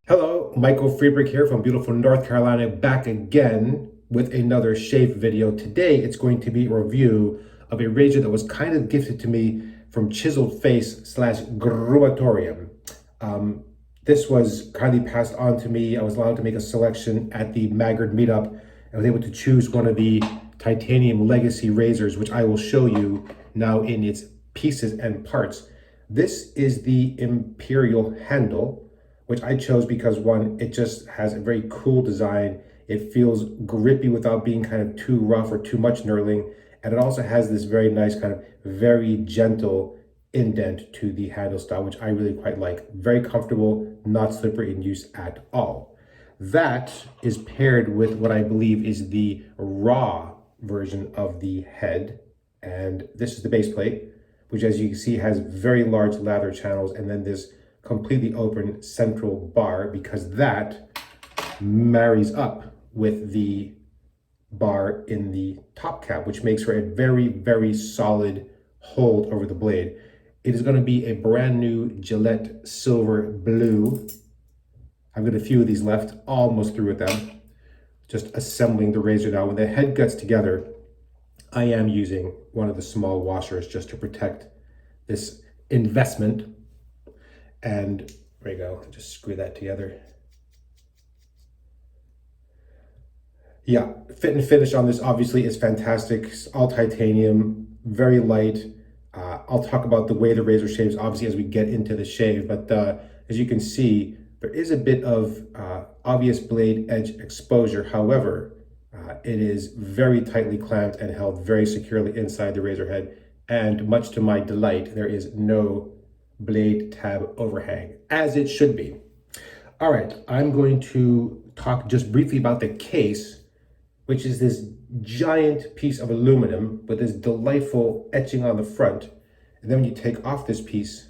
Hello, Michael Freebrick here from beautiful North Carolina, back again with another shave video. Today it's going to be a review of a razor that was kind of gifted to me from Chiseled Face slash Gruatorium. This was kindly passed on to me. I was allowed to make a selection at the Maggard meetup. I was able to choose one of the titanium legacy razors, which I will show you now in its pieces and parts. This is the Imperial handle, which I chose because one, it just has a very cool design. It feels grippy without being kind of too rough or too much knurling. And it also has this very nice kind of very gentle indent to the handle style, which I really quite like. Very comfortable, not slippery in use at all. That is paired with what I believe is the raw version of the head. And this is the base plate, which as you can see has very large lather channels, and then this completely open central bar, because that marries up with the bar in the top cap, which makes for a very, very solid hold over the blade. It is going to be a brand new Gillette Silver Blue. I've got a few of these left, almost through with them. Just assembling the razor now. When the head gets together, I am using one of the small washers just to protect this investment. And there you go, just screw that together. Yeah, fit and finish on this obviously is fantastic. It's all titanium, very light. I'll talk about the way the razor shaves obviously as we get into the shave, but as you can see, there is a bit of obvious blade edge exposure. However, it is very tightly clamped and held very securely inside the razor head. And much to my delight, there is no blade tab overhang, as it should be. All right, I'm going to talk just briefly about the case, which is this giant piece of aluminum with this delightful etching on the front. And then when you take off this piece,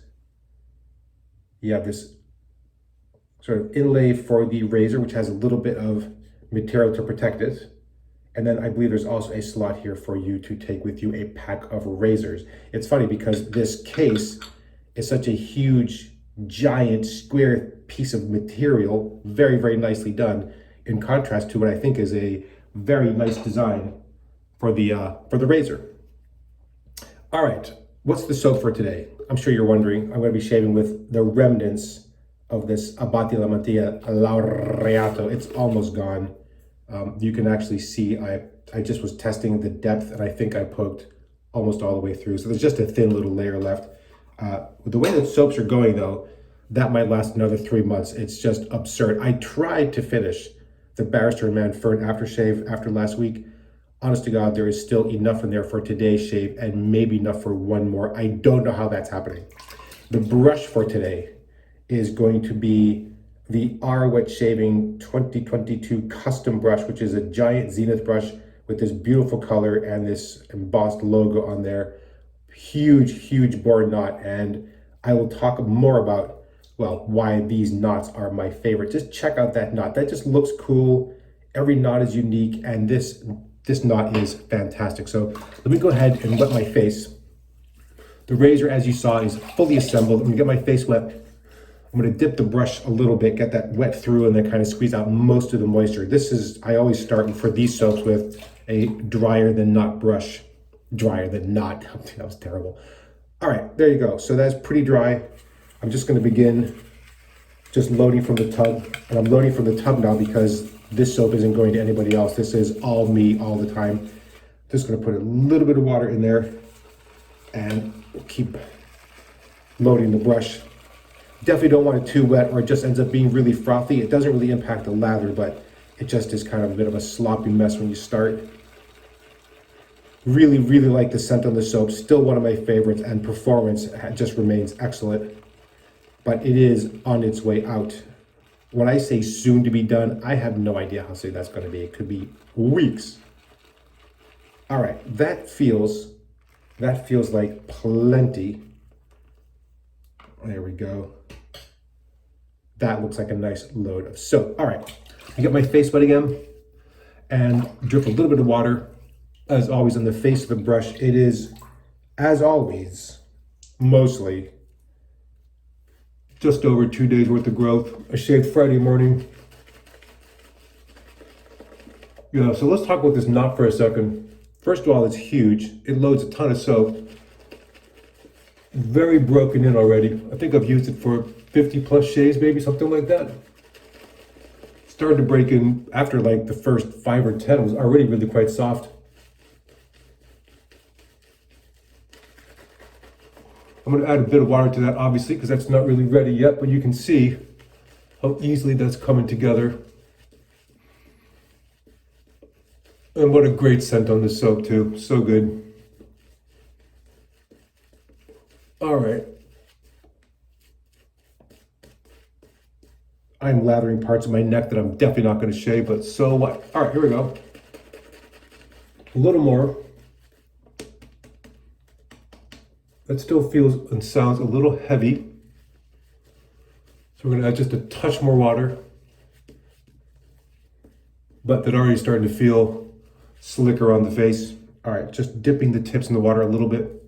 you have this sort of inlay for the razor, which has a little bit of material to protect it. And then I believe there's also a slot here for you to take with you a pack of razors. It's funny because this case is such a huge, giant, square piece of material, very, very nicely done, in contrast to what I think is a very nice design for the razor. All right, what's the soap for today? I'm sure you're wondering. I'm going to be shaving with the remnants of this Abbate La Mantia Laureato. It's almost gone. You can actually see I just was testing the depth, and I think I poked almost all the way through. So there's just a thin little layer left. The way that soaps are going though, that might last another 3 months. It's just absurd. I tried to finish the Barrister and Mann Fern aftershave after last week. Honest to God, there is still enough in there for today's shave and maybe enough for one more. I don't know how that's happening. The brush for today is going to be the wetshaving 2022 custom brush, which is a giant Zenith brush with this beautiful color and this embossed logo on there. Huge, huge boar knot, and I will talk more about, well, why these knots are my favorite. Just check out that knot. That just looks cool. Every knot is unique, and this knot is fantastic. So let me go ahead and wet my face. The razor, as you saw, is fully assembled. I'm gonna get my face wet. I'm gonna dip the brush a little bit, get that wet through, and then kind of squeeze out most of the moisture. I always start for these soaps with a drier than not brush. Drier than not. That was terrible. All right, there you go. So that's pretty dry. I'm just going to begin just loading from the tub. And I'm loading from the tub now because this soap isn't going to anybody else. This is all me all the time. Just going to put a little bit of water in there and keep loading the brush. Definitely don't want it too wet or it just ends up being really frothy. It doesn't really impact the lather, but it just is kind of a bit of a sloppy mess when you start. Really, really like the scent on the soap. Still one of my favorites, and performance just remains excellent. But it is on its way out. When I say soon to be done, I have no idea how soon that's going to be. It could be weeks. All right, that feels like plenty. There we go. That looks like a nice load of soap. All right, I get my face wet again and drip a little bit of water. As always, on the face of the brush, it is, as always, mostly just over 2 days worth of growth. I shaved Friday morning. Yeah, so let's talk about this knot for a second. First of all, it's huge. It loads a ton of soap. Very broken in already. I think I've used it for 50 plus shaves, maybe something like that. Started to break in after like the first 5 or 10. It was already really quite soft. I'm going to add a bit of water to that, obviously, because that's not really ready yet, but you can see how easily that's coming together. And what a great scent on this soap too, so good. All right. I'm lathering parts of my neck that I'm definitely not going to shave, but so what? All right, here we go. A little more. That still feels and sounds a little heavy. So we're going to add just a touch more water. But that already starting to feel slicker on the face. All right, just dipping the tips in the water a little bit.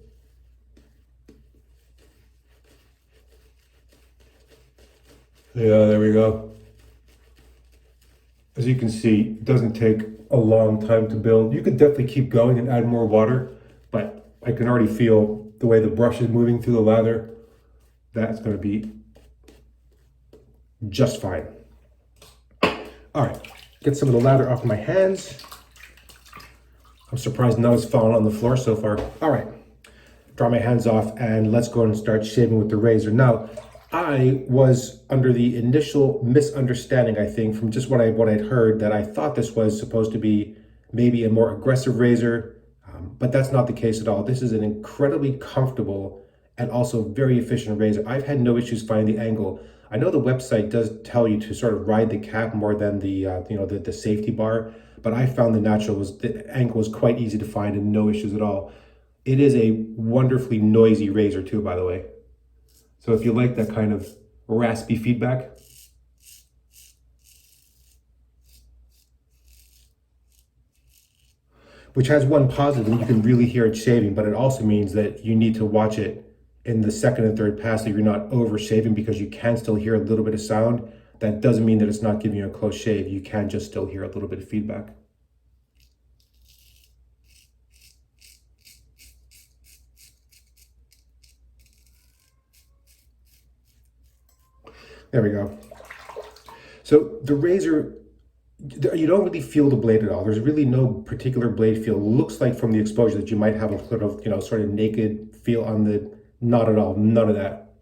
Yeah, there we go. As you can see, it doesn't take a long time to build. You could definitely keep going and add more water, but I can already feel the way the brush is moving through the lather. That's going to be just fine. All right, get some of the lather off my hands. I'm surprised none has fallen on the floor so far. All right, dry my hands off and let's go and start shaving with the razor. Now, I was under the initial misunderstanding, I think, from just what I'd heard, that I thought this was supposed to be maybe a more aggressive razor, but that's not the case at all. This is an incredibly comfortable and also very efficient razor. I've had no issues finding the angle. I know the website does tell you to sort of ride the cap more than the the safety bar, but I found the angle was quite easy to find and no issues at all. It is a wonderfully noisy razor too, by the way. So if you like that kind of raspy feedback, which has one positive, and you can really hear it shaving, but it also means that you need to watch it in the second and third pass so you're not over shaving, because you can still hear a little bit of sound. That doesn't mean that it's not giving you a close shave. You can just still hear a little bit of feedback. There we go. So the razor, you don't really feel the blade at all. There's really no particular blade feel. It looks like from the exposure that you might have a sort of, sort of naked feel on the, not at all, none of that.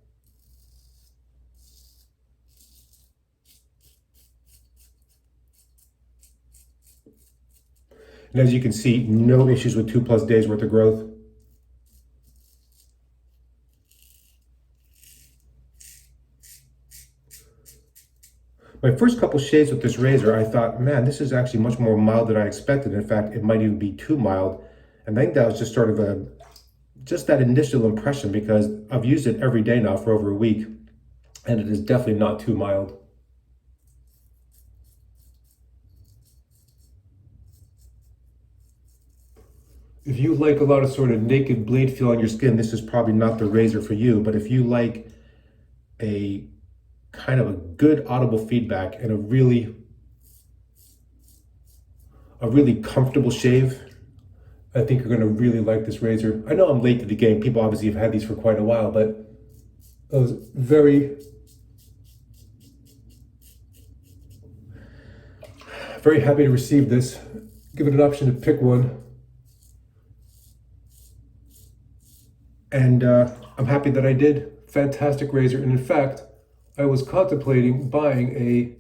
And as you can see, no issues with 2+ days worth of growth. My first couple shaves with this razor, I thought, man, this is actually much more mild than I expected. In fact, it might even be too mild. And I think that was just sort of just that initial impression, because I've used it every day now for over a week, and it is definitely not too mild. If you like a lot of sort of naked blade feel on your skin, this is probably not the razor for you. But if you like a kind of a good audible feedback and a really comfortable shave, I think you're going to really like this razor. I know I'm late to the game. People obviously have had these for quite a while, but I was very happy to receive this. Give it an option to pick one. And I'm happy that I did. Fantastic razor. And in fact, I was contemplating buying a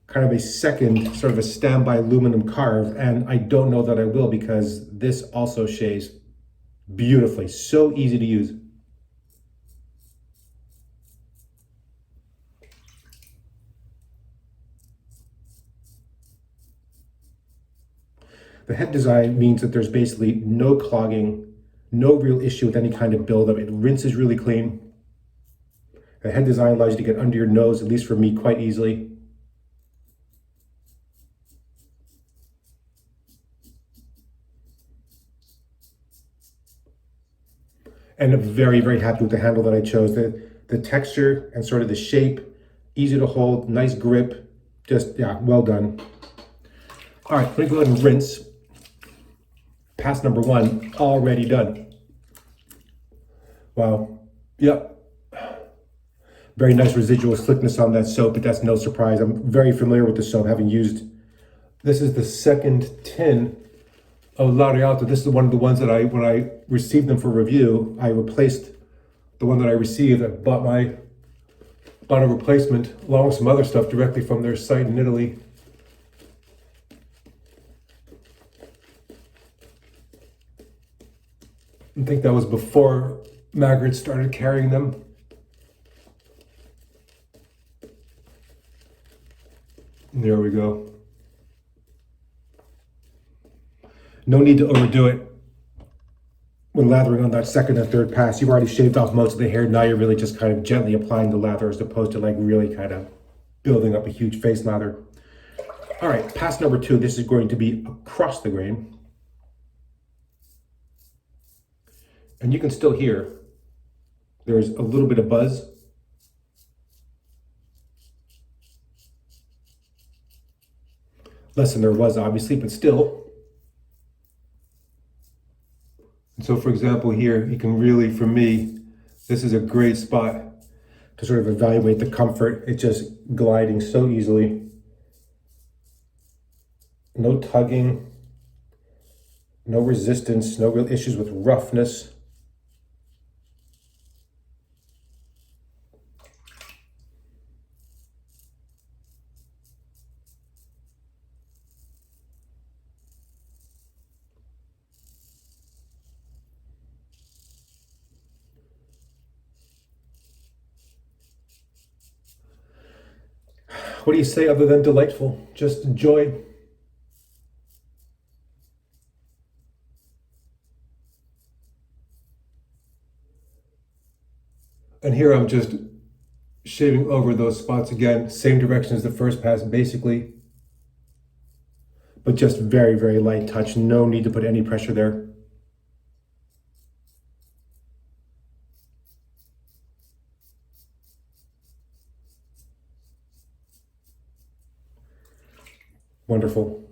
kind of a second, sort of a standby aluminum carve, and I don't know that I will, because this also shaves beautifully. So easy to use. The head design means that there's basically no clogging, no real issue with any kind of buildup. It rinses really clean. The head design allows you to get under your nose, at least for me, quite easily. And I'm very happy with the handle that I chose. The texture and sort of the shape, easy to hold, nice grip, just, yeah, well done. All right, let me go ahead and rinse. Pass number one, already done. Wow, yep. Very nice residual slickness on that soap, but that's no surprise. I'm very familiar with the soap, having used, this is the second tin of Laureato. This is one of the ones that when I received them for review, I replaced the one that I received. I bought a replacement along with some other stuff directly from their site in Italy. I think that was before Margaret started carrying them. There we go. No need to overdo it when lathering on that second and third pass. You've already shaved off most of the hair. Now you're really just kind of gently applying the lather as opposed to like really kind of building up a huge face lather. All right, pass number two. This is going to be across the grain. And you can still hear there's a little bit of buzz. Less than there was, obviously, but still. And so, for example, here, you can really, for me, this is a great spot to sort of evaluate the comfort. It's just gliding so easily. No tugging, no resistance, no real issues with roughness. What do you say other than delightful? Just enjoy. And here I'm just shaving over those spots again, same direction as the first pass, basically, but just very, very light touch. No need to put any pressure there. Wonderful.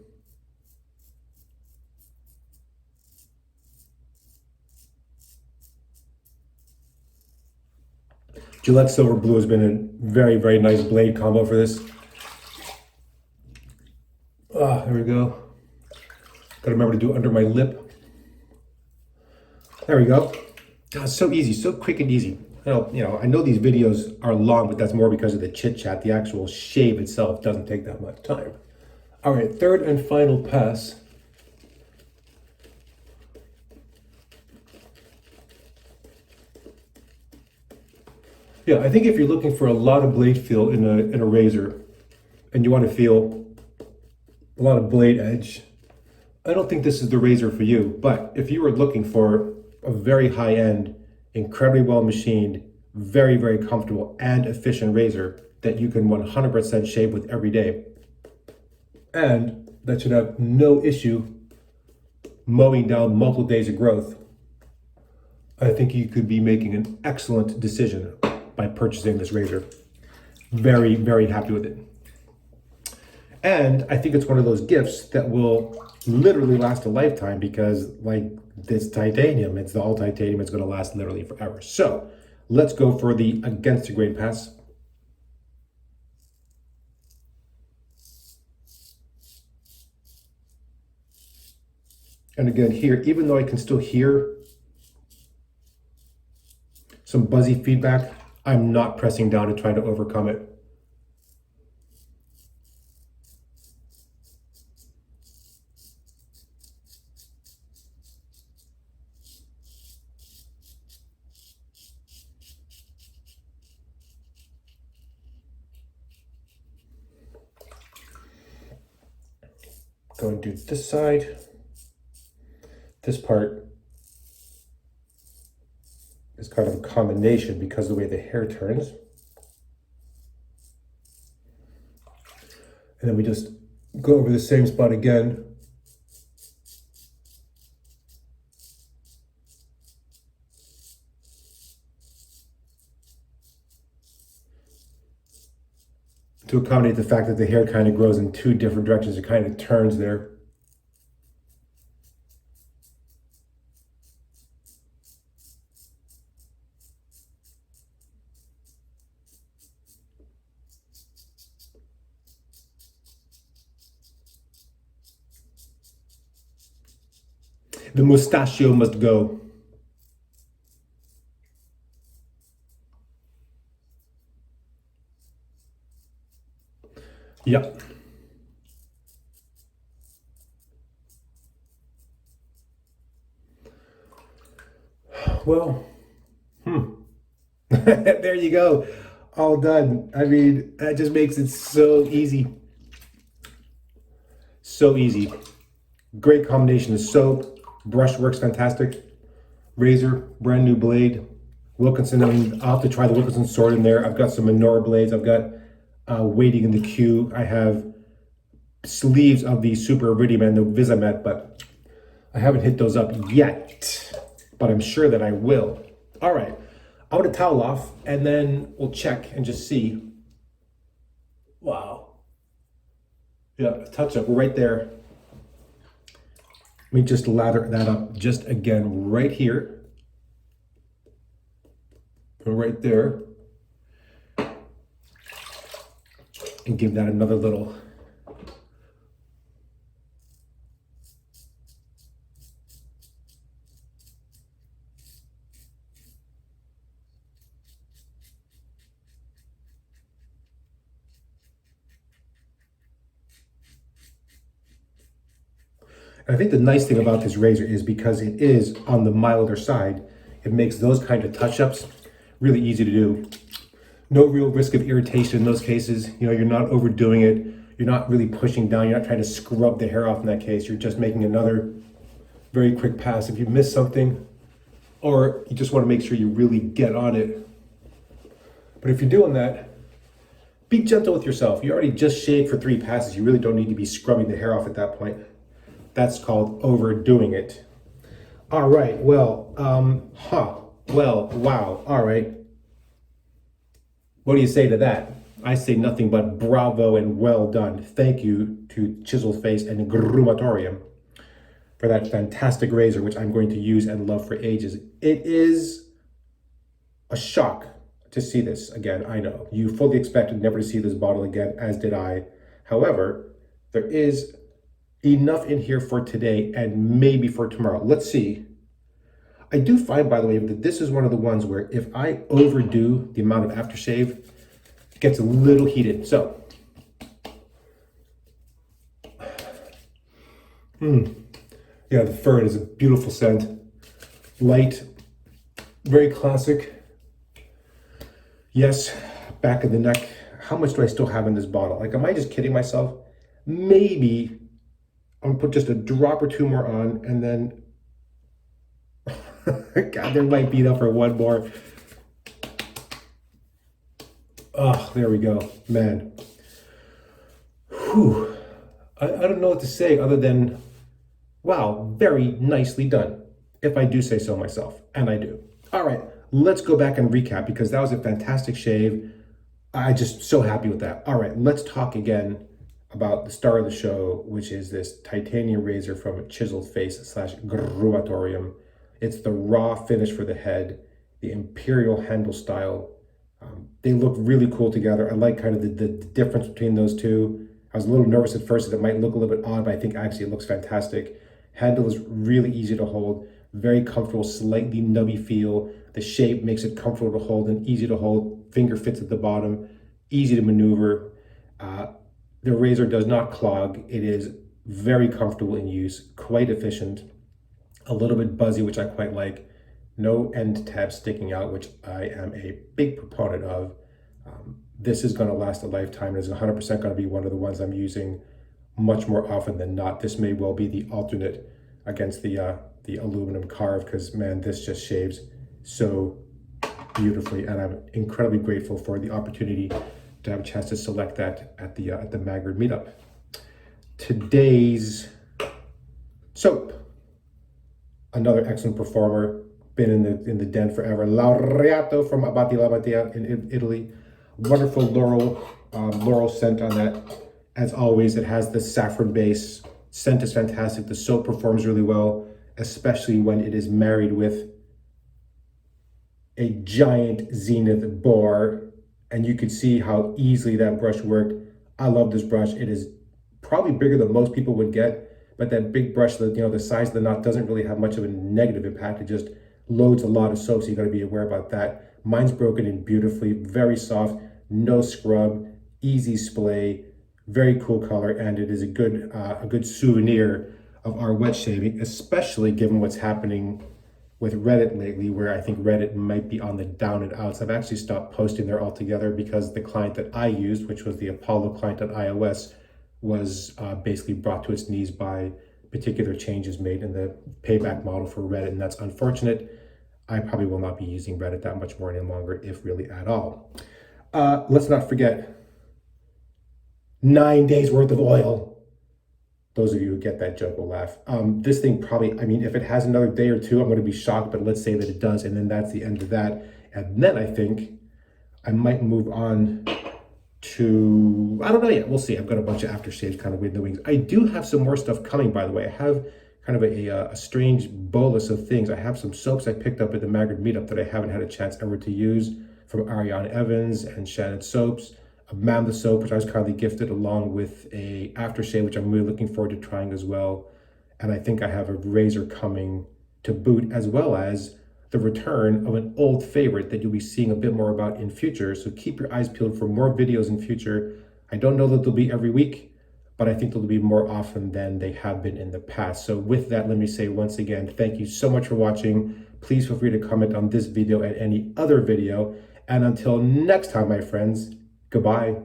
Gillette Silver Blue has been a very, very nice blade combo for this. There we go. Gotta remember to do it under my lip. There we go. God, so easy, so quick and easy. I know these videos are long, but that's more because of the chit chat. The actual shave itself doesn't take that much time. All right, third and final pass. Yeah, I think if you're looking for a lot of blade feel in a razor, and you want to feel a lot of blade edge, I don't think this is the razor for you. But if you were looking for a very high-end, incredibly well machined, very, very comfortable and efficient razor that you can 100% shave with every day, and that should have no issue mowing down multiple days of growth, I think you could be making an excellent decision by purchasing this razor. Very, very happy with it. And I think it's one of those gifts that will literally last a lifetime because, like this titanium, it's the all titanium, it's going to last literally forever. So let's go for the against the grain pass. And again, here, even though I can still hear some buzzy feedback, I'm not pressing down to try to overcome it. Go and do this side. This part is kind of a combination because of the way the hair turns. And then we just go over the same spot again. to accommodate the fact that the hair kind of grows in two different directions. It kind of turns there. The mustachio must go. Yep. Well, there you go. All done. I mean, that just makes it so easy. So easy. Great combination of soap. Brush works fantastic. Razor, brand new blade. Wilkinson, I mean, I'll have to try the Wilkinson sword in there. I've got some Menorah blades. I've got waiting in the queue. I have sleeves of the Super Iridium and the Visamet, but I haven't hit those up yet. But I'm sure that I will. All right, I'm gonna towel off and then we'll check and just see. Wow. Yeah, touch up right there. Let me just lather that up just again right here. Right there. And give that another little. And I think the nice thing about this razor is because it is on the milder side, it makes those kind of touch-ups really easy to do. No real risk of irritation in those cases. You know, you're not overdoing it. You're not really pushing down. You're not trying to scrub the hair off in that case. You're just making another very quick pass. If you miss something, or you just want to make sure you really get on it. But if you're doing that, be gentle with yourself. You already just shaved for 3 passes. You really don't need to be scrubbing the hair off at that point. That's called overdoing it. All right, well, well, wow, all right. What do you say to that? I say nothing but bravo and well done. Thank you to Chiseled Face and Grumatorium for that fantastic razor, which I'm going to use and love for ages. It is a shock to see this again, I know. You fully expected never to see this bottle again, as did I. However, there is enough in here for today and maybe for tomorrow. Let's see. I do find, by the way, that this is one of the ones where if I overdo the amount of aftershave, it gets a little heated. So, yeah, the Fern is a beautiful scent. Light, very classic. Yes, back of the neck. How much do I still have in this bottle? Like, am I just kidding myself? Maybe I'm gonna put just a drop or 2 more on, and then God, there might be enough for one more. Oh, there we go, man. Whew. I don't know what to say other than, wow, very nicely done, if I do say so myself, and I do. All right, let's go back and recap because that was a fantastic shave. I'm just so happy with that. All right, let's talk again about the star of the show, which is this titanium razor from Chiseled Face / Grumatorium. It's the raw finish for the head, the Imperial handle style. They look really cool together. I like kind of the difference between those two. I was a little nervous at first that it might look a little bit odd, but I think actually it looks fantastic. Handle is really easy to hold, very comfortable, slightly nubby feel. The shape makes it comfortable to hold and easy to hold. Finger fits at the bottom, easy to maneuver. The razor does not clog. It is very comfortable in use, quite efficient, a little bit buzzy, which I quite like. No end tabs sticking out, which I am a big proponent of. This is going to last a lifetime. It is 100% going to be one of the ones I'm using much more often than not. This may well be the alternate against the aluminum carve, because man, this just shaves so beautifully, and I'm incredibly grateful for the opportunity to have a chance to select that at the Magard meetup. Today's soap, another excellent performer, been in the den forever. Laureato from Abbate in Italy. Wonderful Laurel Floral scent on that. As always, it has the saffron base. Scent is fantastic. The soap performs really well, especially when it is married with a giant Zenith boar. And you could see how easily that brush worked. I love this brush. It is probably bigger than most people would get, but that big brush, the size of the knot doesn't really have much of a negative impact. It just loads a lot of soap, so you got to be aware about that. Mine's broken in beautifully, very soft, no scrub, easy splay, very cool color, and it is a good souvenir of our wet shaving, especially given what's happening with Reddit lately, where I think Reddit might be on the down and outs. I've actually stopped posting there altogether because the client that I used, which was the Apollo client on iOS, was basically brought to its knees by particular changes made in the payback model for Reddit, and that's unfortunate. I probably will not be using Reddit that much more any longer, if really at all. Let's not forget 9 days worth of oil. Those of you who get that joke will laugh. This thing probably, I mean, if it has another day or two, I'm going to be shocked, but let's say that it does, and then that's the end of that. And then I think I might move on to, I don't know yet, we'll see. I've got a bunch of aftershaves kind of waiting in the wings. I do have some more stuff coming, by the way. I have kind of a strange bolus of things. I have some soaps I picked up at the Magrid meetup that I haven't had a chance ever to use, from Ariane Evans and Shannon Soaps. A Mann the soap, which I was kindly gifted, along with a aftershave, which I'm really looking forward to trying as well. And I think I have a razor coming to boot, as well as the return of an old favorite that you'll be seeing a bit more about in future. So keep your eyes peeled for more videos in future. I don't know that they'll be every week, but I think they'll be more often than they have been in the past. So with that, let me say once again, thank you so much for watching. Please feel free to comment on this video and any other video. And until next time, my friends, goodbye.